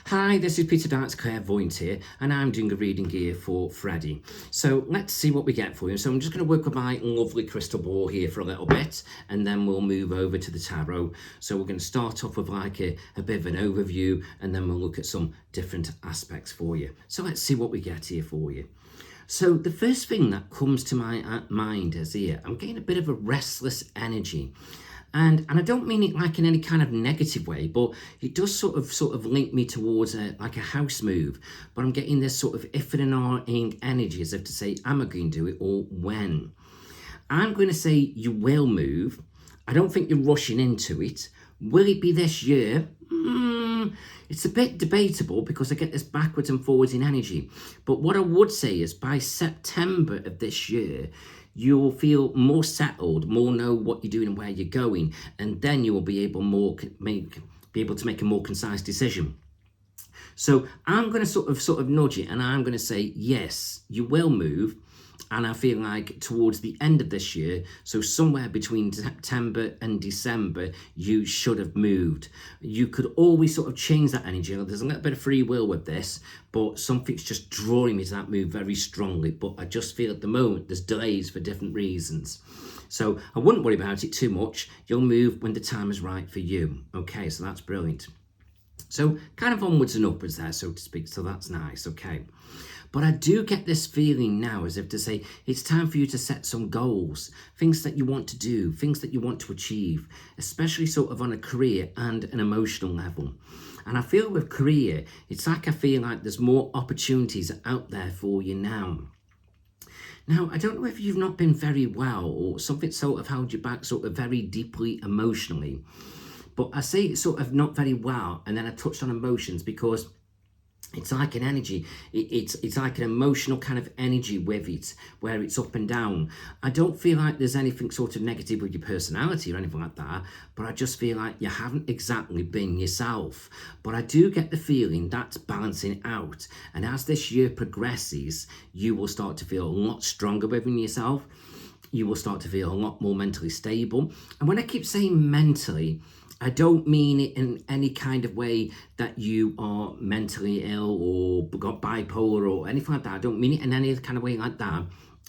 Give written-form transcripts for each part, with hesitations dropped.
Hi, this is Peter Dart's Clairvoyant here, and I'm doing a reading here for Freddy. So let's see what we get for you. So I'm just going to work with my lovely crystal ball here for a little bit, and then we'll move over to the tarot. So we're going to start off with like a bit of an overview, and then we'll look at some different aspects for you. So let's see what we get here for you. So the first thing that comes to my mind is here, I'm getting a bit of a restless energy. And I don't mean it like in any kind of negative way, but it does sort of link me towards like a house move. But I'm getting this sort of if and ahhing energy, as if to say, am I going to do it or when? I'm going to say you will move. I don't think you're rushing into it. Will it be this year? It's a bit debatable because I get this backwards and forwards in energy. But what I would say is by September of this year, you'll feel more settled, more know what you're doing and where you're going, and then you will be able to make a more concise decision. So I'm going to sort of nudge it, and I'm going to say yes, you will move. And I feel like towards the end of this year, so somewhere between September and December, you should have moved. You could always sort of change that energy. There's a little bit of free will with this, but something's just drawing me to that move very strongly. But I just feel at the moment there's delays for different reasons. So I wouldn't worry about it too much. You'll move when the time is right for you. Okay, so that's brilliant. So kind of onwards and upwards there, so to speak. So that's nice, okay. But I do get this feeling now as if to say, it's time for you to set some goals, things that you want to do, things that you want to achieve, especially sort of on a career and an emotional level. And I feel with career, it's like I feel like there's more opportunities out there for you now. Now, I don't know if you've not been very well or something sort of held you back sort of very deeply emotionally. But I say it's sort of not very well, and then I touched on emotions because it's like an energy, it's like an emotional kind of energy with it, where it's up and down. I don't feel like there's anything sort of negative with your personality or anything like that, but I just feel like you haven't exactly been yourself. But I do get the feeling that's balancing out, and as this year progresses, you will start to feel a lot stronger within yourself. You will start to feel a lot more mentally stable. And when I keep saying mentally, I don't mean it in any kind of way that you are mentally ill or got bipolar or anything like that. I don't mean it in any other kind of way like that.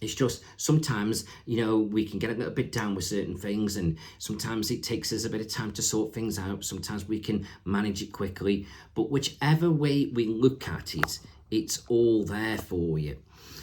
It's just sometimes, we can get a little bit down with certain things, and sometimes it takes us a bit of time to sort things out. Sometimes we can manage it quickly. But whichever way we look at it, it's all there for you.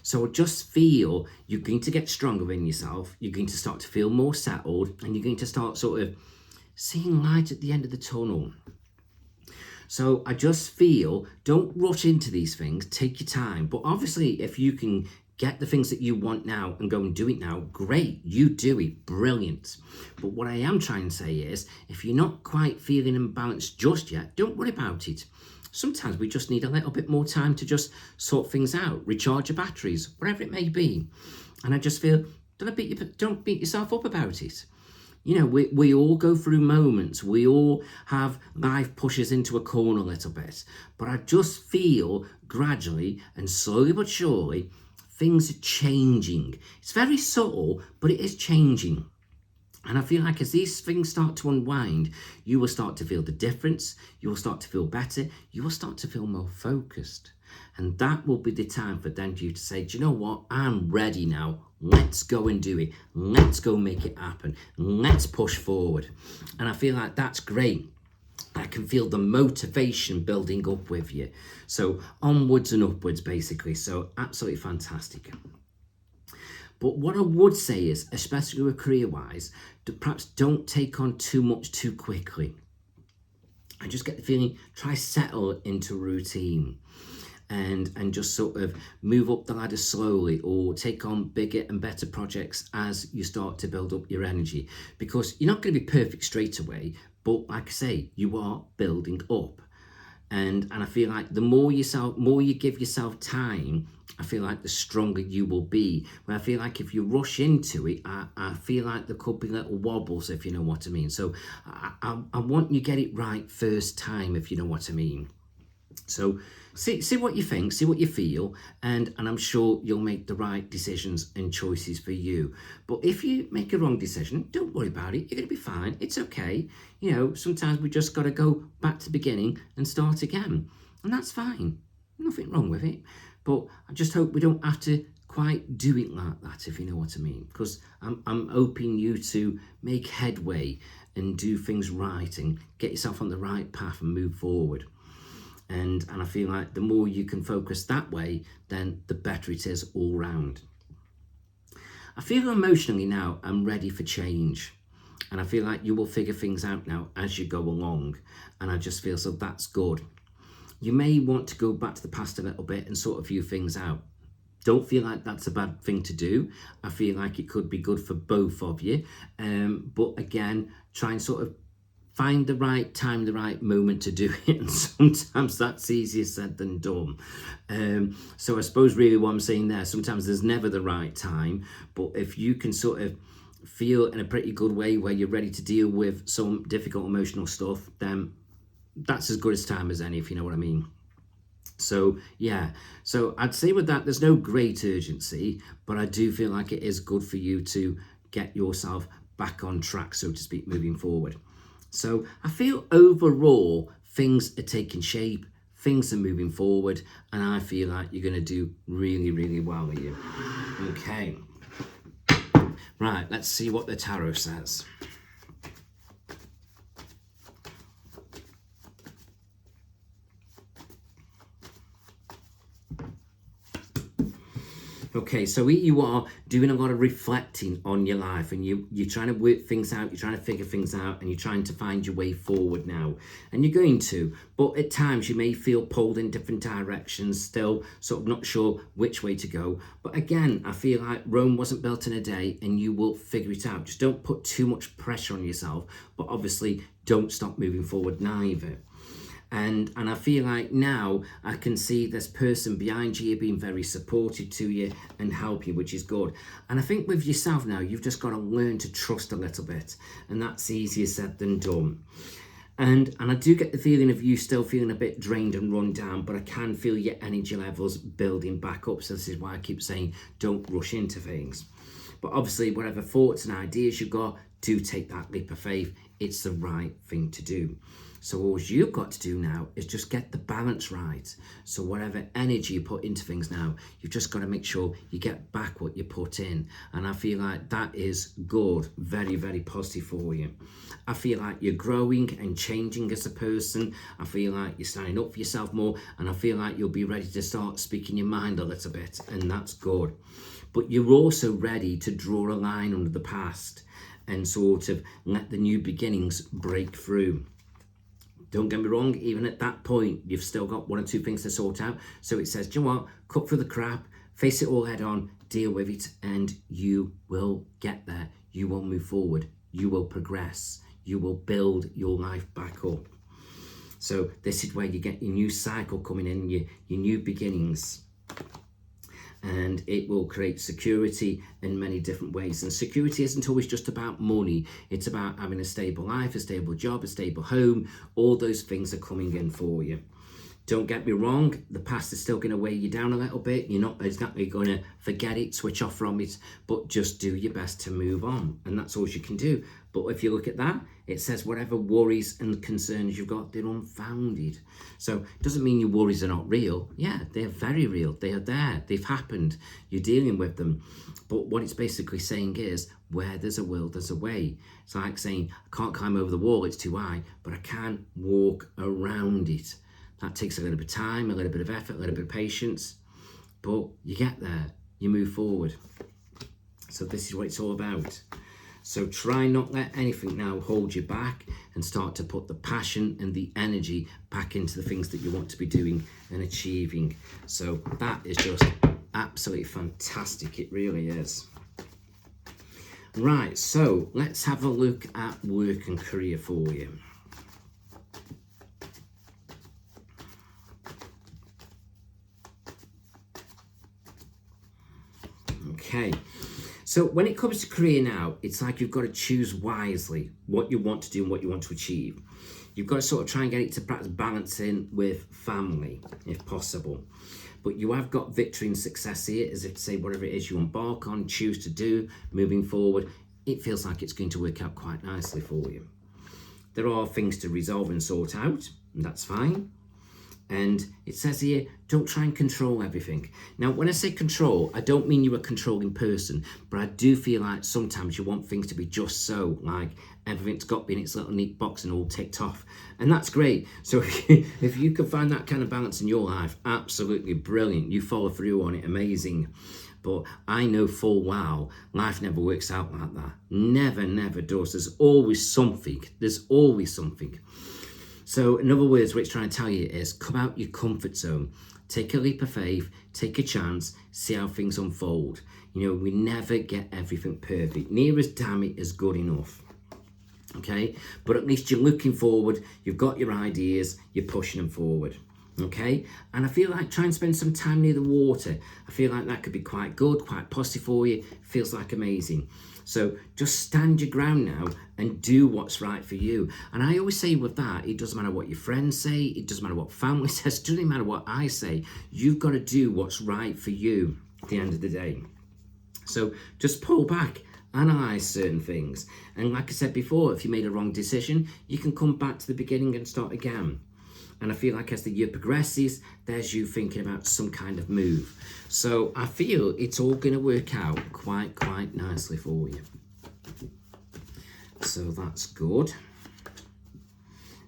So just feel you're going to get stronger in yourself. You're going to start to feel more settled, and you're going to start sort of seeing light at the end of the tunnel. So I just feel, don't rush into these things, take your time. But obviously, if you can get the things that you want now and go and do it now, great, you do it, brilliant. But what I am trying to say is, if you're not quite feeling imbalanced just yet, don't worry about it. Sometimes we just need a little bit more time to just sort things out, recharge your batteries, whatever it may be. And I just feel, don't beat yourself up about it. We all go through moments. We all have life pushes into a corner a little bit. But I just feel gradually and slowly but surely, things are changing. It's very subtle, but it is changing. And I feel like as these things start to unwind, you will start to feel the difference. You will start to feel better. You will start to feel more focused. And that will be the time for then you to say, do you know what? I'm ready now. Let's go and do it. Let's go make it happen. Let's push forward. And I feel like that's great. I can feel the motivation building up with you. So onwards and upwards, basically. So absolutely fantastic. But what I would say is, especially with career-wise, perhaps don't take on too much too quickly. I just get the feeling, try settle into routine. And just sort of move up the ladder slowly, or take on bigger and better projects as you start to build up your energy, because you're not going to be perfect straight away, but like I say, you are building up. And I feel like the more you give yourself time, I feel like the stronger you will be. Where I feel like if you rush into it, I feel like there could be little wobbles, if you know what I mean. So I want you to get it right first time, if you know what I mean. So see what you think, see what you feel, and I'm sure you'll make the right decisions and choices for you. But if you make a wrong decision, don't worry about it. You're going to be fine. It's okay. You know, sometimes we just got to go back to the beginning and start again. And that's fine. Nothing wrong with it. But I just hope we don't have to quite do it like that, if you know what I mean. Because I'm hoping you to make headway and do things right and get yourself on the right path and move forward. And I feel like the more you can focus that way, then the better it is all round. I feel emotionally now I'm ready for change. And I feel like you will figure things out now as you go along. And I just feel so that's good. You may want to go back to the past a little bit and sort of view things out. Don't feel like that's a bad thing to do. I feel like it could be good for both of you. But again, try and sort of find the right time, the right moment to do it, and sometimes that's easier said than done. So I suppose really what I'm saying there, sometimes there's never the right time, but if you can sort of feel in a pretty good way where you're ready to deal with some difficult emotional stuff, then that's as good as time as any, if you know what I mean. So yeah, so I'd say with that, there's no great urgency, but I do feel like it is good for you to get yourself back on track, so to speak, moving forward. So I feel overall things are taking shape, things are moving forward, and I feel like you're going to do really, really well with you. Okay. Right, let's see what the tarot says. Okay, so here you are doing a lot of reflecting on your life, and you're trying to work things out, you're trying to figure things out, and you're trying to find your way forward now. And you're going to, but at times you may feel pulled in different directions, still sort of not sure which way to go. But again, I feel like Rome wasn't built in a day, and you will figure it out. Just don't put too much pressure on yourself, but obviously don't stop moving forward neither. And I feel like now I can see this person behind you being very supportive to you and help you, which is good. And I think with yourself now, you've just got to learn to trust a little bit. And that's easier said than done. And I do get the feeling of you still feeling a bit drained and run down, but I can feel your energy levels building back up. So this is why I keep saying don't rush into things. But obviously, whatever thoughts and ideas you've got, do take that leap of faith. It's the right thing to do. So all you've got to do now is just get the balance right. So whatever energy you put into things now, you've just got to make sure you get back what you put in. And I feel like that is good, very, very positive for you. I feel like you're growing and changing as a person. I feel like you're standing up for yourself more. And I feel like you'll be ready to start speaking your mind a little bit. And that's good. But you're also ready to draw a line under the past and sort of let the new beginnings break through. Don't get me wrong, even at that point, you've still got one or two things to sort out. So it says, do you know what? Cut through the crap, face it all head on, deal with it, and you will get there. You will move forward. You will progress. You will build your life back up. So this is where you get your new cycle coming in, your new beginnings. And it will create security in many different ways. And security isn't always just about money. It's about having a stable life, a stable job, a stable home. All those things are coming in for you. Don't get me wrong, the past is still going to weigh you down a little bit. You're not exactly going to forget it, switch off from it, but just do your best to move on. And that's all you can do. But if you look at that, it says whatever worries and concerns you've got, they're unfounded. So it doesn't mean your worries are not real. Yeah, they're very real. They are there. They've happened. You're dealing with them. But what it's basically saying is, where there's a will, there's a way. It's like saying, I can't climb over the wall, it's too high, but I can walk around it. That takes a little bit of time, a little bit of effort, a little bit of patience, but you get there, you move forward. So this is what it's all about. So try not let anything now hold you back and start to put the passion and the energy back into the things that you want to be doing and achieving. So that is just absolutely fantastic. It really is. Right, so let's have a look at work and career for you. Okay, so when it comes to career now, it's like you've got to choose wisely what you want to do and what you want to achieve. You've got to sort of try and get it to practice balancing with family, if possible. But you have got victory and success here, as if to say whatever it is you embark on, choose to do, moving forward, it feels like it's going to work out quite nicely for you. There are things to resolve and sort out, and that's fine. And it says here, don't try and control everything. Now, when I say control, I don't mean you're a controlling person, but I do feel like sometimes you want things to be just so, like everything's got to be in its little neat box and all ticked off. And that's great. So if you can find that kind of balance in your life, absolutely brilliant. You follow through on it, amazing. But I know full well, life never works out like that. Never, never does. There's always something. There's always something. So in other words, what it's trying to tell you is come out your comfort zone, take a leap of faith, take a chance, see how things unfold. You know, we never get everything perfect. Near as damn it as good enough. Okay, but at least you're looking forward, you've got your ideas, you're pushing them forward. Okay, and I feel like try and spend some time near the water. I feel like that could be quite good, quite positive for you. Feels like amazing. So just stand your ground now and do what's right for you. And I always say with that, it doesn't matter what your friends say, it doesn't matter what family says, it doesn't matter what I say. You've got to do what's right for you at the end of the day. So just pull back, analyze certain things. And like I said before, if you made a wrong decision, you can come back to the beginning and start again. And I feel like as the year progresses, there's you thinking about some kind of move. So I feel it's all going to work out quite nicely for you. So that's good.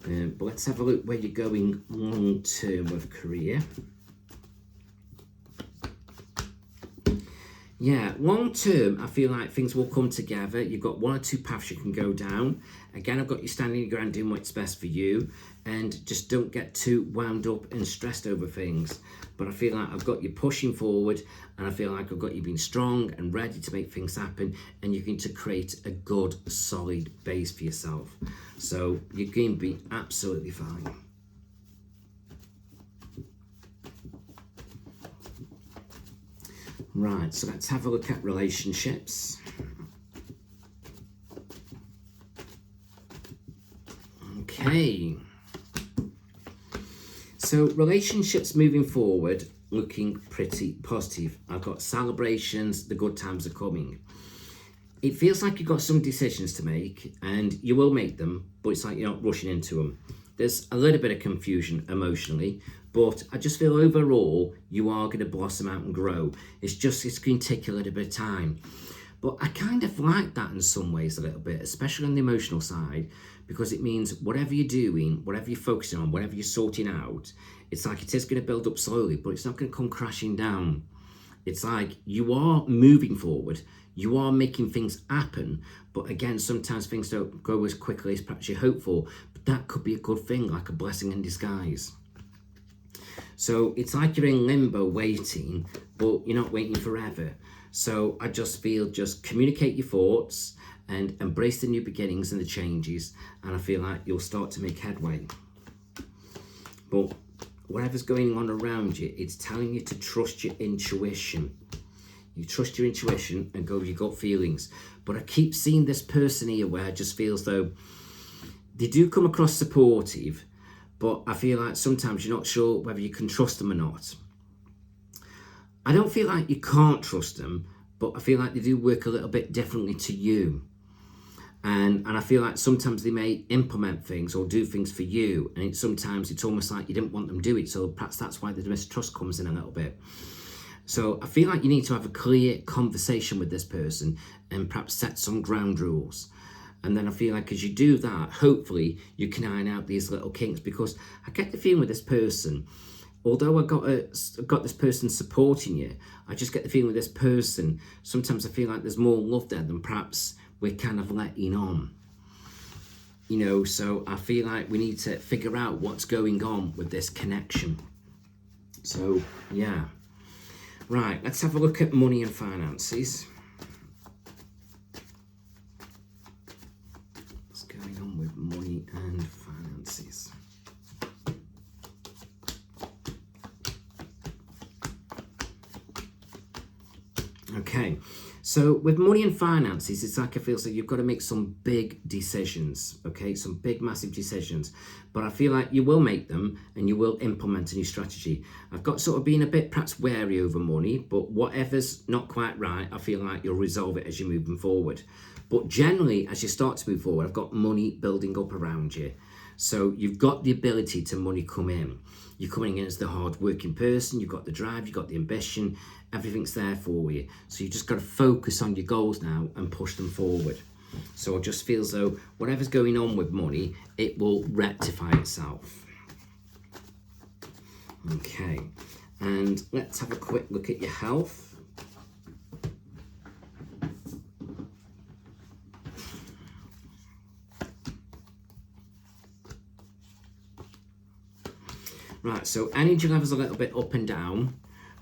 But let's have a look where you're going long term with career. Yeah, long term, I feel like things will come together. You've got one or two paths you can go down. Again, I've got you standing your ground doing what's best for you. And just don't get too wound up and stressed over things. But I feel like I've got you pushing forward, and I feel like I've got you being strong and ready to make things happen, and you're going to create a good, solid base for yourself. So you're going to be absolutely fine. Right, so let's have a look at relationships. Okay. So relationships moving forward, looking pretty positive. I've got celebrations, the good times are coming. It feels like you've got some decisions to make, and you will make them, but it's like you're not rushing into them. There's a little bit of confusion emotionally, but I just feel overall you are going to blossom out and grow. It's going to take a little bit of time. But I kind of like that in some ways a little bit, especially on the emotional side, because it means whatever you're doing, whatever you're focusing on, whatever you're sorting out, it's like it is going to build up slowly, but it's not going to come crashing down. It's like you are moving forward, you are making things happen, but again, sometimes things don't go as quickly as perhaps you hope for, but that could be a good thing, like a blessing in disguise. So it's like you're in limbo waiting, but you're not waiting forever. So I just feel just communicate your thoughts and embrace the new beginnings and the changes, and I feel like you'll start to make headway. But whatever's going on around you, it's telling you to trust your intuition. You trust your intuition and go with your gut feelings. But I keep seeing this person here where it just feels though they do come across supportive, but I feel like sometimes you're not sure whether you can trust them or not. I don't feel like you can't trust them, but I feel like they do work a little bit differently to you. And I feel like sometimes they may implement things or do things for you, and sometimes it's almost like you didn't want them to do it, so perhaps that's why the mistrust comes in a little bit. So I feel like you need to have a clear conversation with this person and perhaps set some ground rules. And then I feel like as you do that, hopefully you can iron out these little kinks, because I get the feeling with this person, although I've got this person supporting you, I just get the feeling with this person, sometimes I feel like there's more love there than perhaps we're kind of letting on. You know, so I feel like we need to figure out what's going on with this connection. So, yeah. Right, let's have a look at money and finances. What's going on with money and finances? Okay, so with money and finances, it's like I feel so you've got to make some big decisions, okay, some big, massive decisions. But I feel like you will make them and you will implement a new strategy. I've got sort of been a bit perhaps wary over money, but whatever's not quite right, I feel like you'll resolve it as you're moving forward. But generally, as you start to move forward, I've got money building up around you. So you've got the ability to money come in. You're coming in as the hard-working person, you've got the drive, you've got the ambition, everything's there for you. So you just got to focus on your goals now and push them forward. So I just feel as though whatever's going on with money, it will rectify itself. Okay, and let's have a quick look at your health. Right, so energy levels a little bit up and down.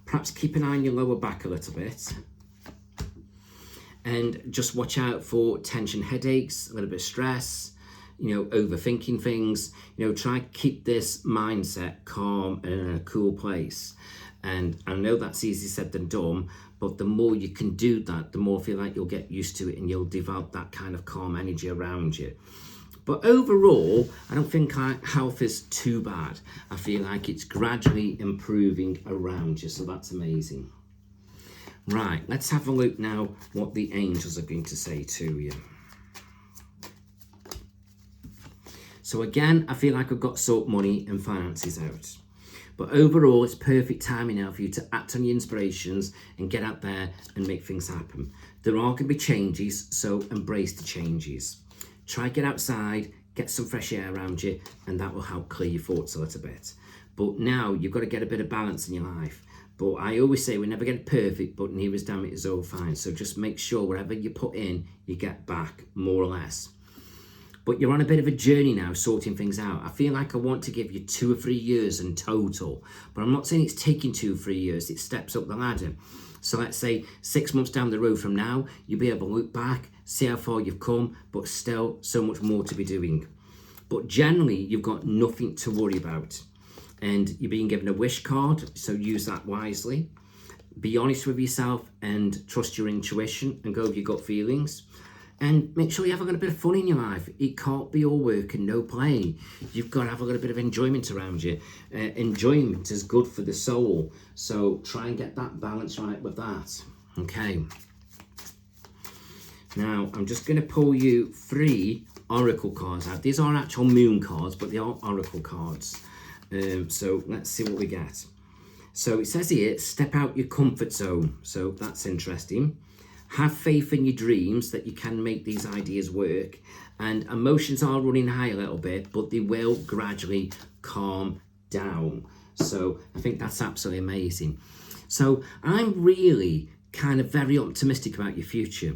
Perhaps keep an eye on your lower back a little bit. And just watch out for tension, headaches, a little bit of stress, overthinking things. Try and keep this mindset calm and in a cool place. And I know that's easier said than done, but the more you can do that, the more I feel like you'll get used to it and you'll develop that kind of calm energy around you. But overall, I don't think health is too bad. I feel like it's gradually improving around you, so that's amazing. Right, let's have a look now what the angels are going to say to you. So again, I feel like I've got to sort money and finances out. But overall, it's perfect timing now for you to act on your inspirations and get out there and make things happen. There are going to be changes, so embrace the changes. Try get outside, get some fresh air around you, and that will help clear your thoughts a little bit. But now you've got to get a bit of balance in your life. But I always say we never get it perfect, but near as damn it is all fine. So just make sure whatever you put in, you get back, more or less. But you're on a bit of a journey now, sorting things out. I feel like I want to give you 2 or 3 years in total, but I'm not saying it's taking 2 or 3 years. It steps up the ladder. So let's say 6 months down the road from now, you'll be able to look back, see how far you've come, but still so much more to be doing. But generally, you've got nothing to worry about. And you're being given a wish card, so use that wisely. Be honest with yourself and trust your intuition and go with your gut feelings. And make sure you have a little bit of fun in your life. It can't be all work and no play. You've got to have a little bit of enjoyment around you. Enjoyment is good for the soul. So try and get that balance right with that. Okay. Now, I'm just going to pull you 3 oracle cards out. These aren't actual moon cards, but they are oracle cards. So let's see what we get. So it says here, step out your comfort zone. So that's interesting. Have faith in your dreams that you can make these ideas work. And emotions are running high a little bit, but they will gradually calm down. So I think that's absolutely amazing. So I'm really kind of very optimistic about your future.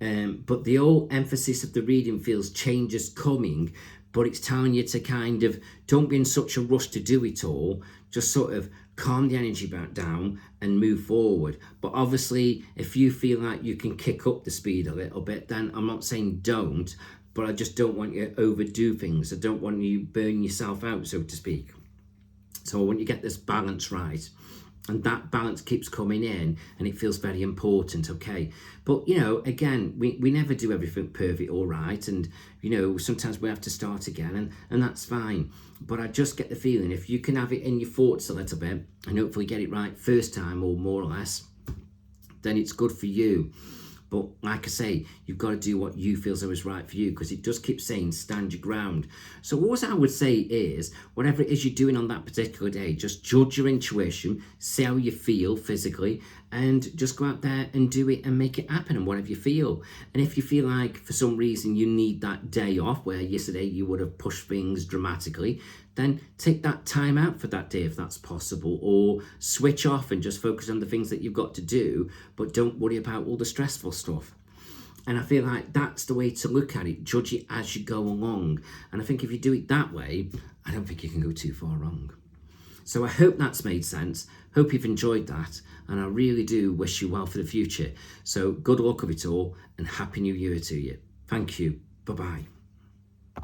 But the whole emphasis of the reading feels change is coming, but it's telling you to kind of don't be in such a rush to do it all. Just sort of calm the energy back down and move forward. But obviously, if you feel like you can kick up the speed a little bit, then I'm not saying don't, but I just don't want you to overdo things. I don't want you burn yourself out, so to speak. So I want you to get this balance right. And that balance keeps coming in and it feels very important, okay? But, again, we never do everything perfect all right. And, sometimes we have to start again and that's fine. But I just get the feeling if you can have it in your thoughts a little bit and hopefully get it right first time or more or less, then it's good for you. But like I say, you've got to do what you feel is right for you because it does keep saying stand your ground. So what I would say is, whatever it is you're doing on that particular day, just judge your intuition, see how you feel physically, and just go out there and do it and make it happen and whatever you feel. And if you feel like for some reason you need that day off where yesterday you would have pushed things dramatically, then take that time out for that day if that's possible, or switch off and just focus on the things that you've got to do, but don't worry about all the stressful stuff. And I feel like that's the way to look at it. Judge it as you go along. And I think if you do it that way, I don't think you can go too far wrong. So I hope that's made sense. Hope you've enjoyed that. And I really do wish you well for the future. So good luck with it all and Happy New Year to you. Thank you. Bye-bye.